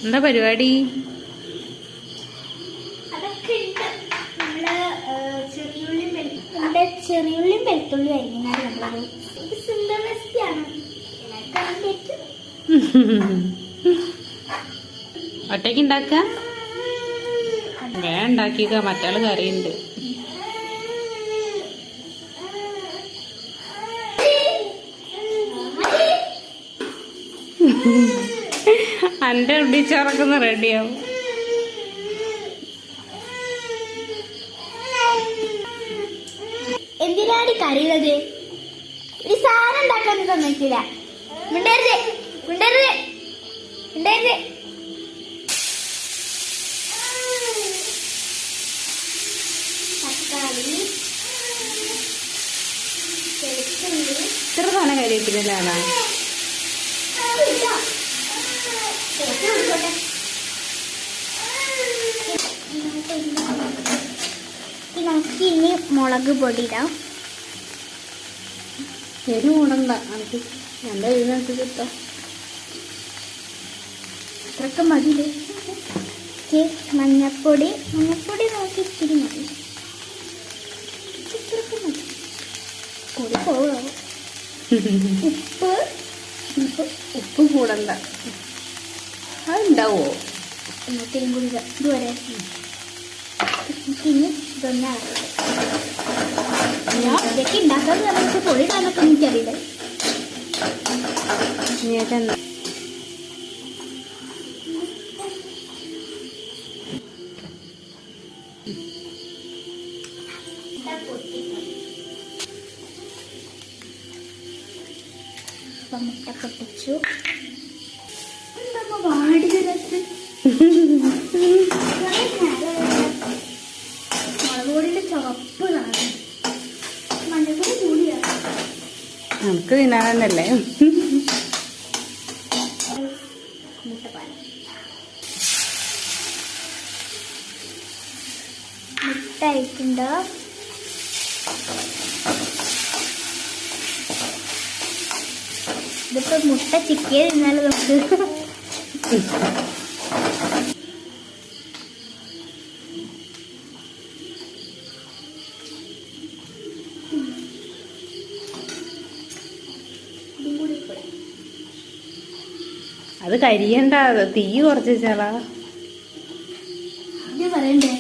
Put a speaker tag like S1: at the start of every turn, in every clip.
S1: എന്താ പരിപാടി?
S2: ചെറിയുള്ളിയും വെളുത്തുള്ളി അരിഞ്ഞാൽ നമ്മളൊരു സിമ്പിൾ റെസിപ്പിയാണ്.
S1: ഒറ്റയ്ക്ക് ഉണ്ടാക്ക ഉണ്ടാക്കിക്ക, മറ്റാള് കറിയുണ്ട്. അന്റെ ഉണ്ടിച്ചറക്കുന്ന റെഡിയാവും.
S2: എന്തിനാണ് കറിയുന്നത്? ഈ സാധനം ഉണ്ടാക്കാൻ സമ്മതിക്കില്ല. മിണ്ടരുത് മിണ്ടരുത് മിണ്ടരുത്. തക്കാളി,
S1: ഇത്ര സാധനം കരിയപ്പിലാണ്.
S2: നമുക്ക് ഇനി മുളക് പൊടി ഇടാം.
S1: എരി കൂടണ്ട, എനിക്ക് എൻ്റെ ഇതിനകത്ത് കിട്ടാം.
S2: ഇത്രയൊക്കെ മതിയില്ലേ? മഞ്ഞപ്പൊടി നോക്കി ഇത്തിരി മതി. ഇത്രയൊക്കെ മതി. കൂടി പോകാം.
S1: ഉപ്പ് കൂടണ്ട. അതുണ്ടാവോ?
S2: എന്നിട്ടും കൂടി ഇതുവരെ ഇനി ഇതൊന്നും ഇതൊക്കെ ഉണ്ടാക്കാൻ നമുക്ക് പൊടി കാണൊക്കെ എനിക്കറിയില്ല. മുട്ട പൊട്ടിച്ചു. വാടിയത് മുളകുപൊടിയുടെ ചുവപ്പ് കാണും. മഞ്ഞപ്പൊടി കൂടിയാണ്.
S1: നമുക്ക് തിന്നാനല്ലേ.
S2: മുട്ടപ്പാലം മുട്ട ആയിട്ടുണ്ട്. ഇതിപ്പോ മുട്ട ചിക്കിയത് തിന്നാലും നമുക്ക്
S1: അത് കരിയണ്ട, തീ കുറച്ച് വെച്ചാലാ.
S2: ഇത് പറയണ്ടേ?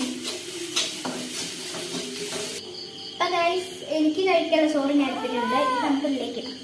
S2: എനിക്ക് കഴിക്കാനുള്ള ചോറ് ഞാൻ എടുത്തിട്ടുണ്ട്. ഇത് നമുക്ക് ഇതിലേക്ക് ഇടാം.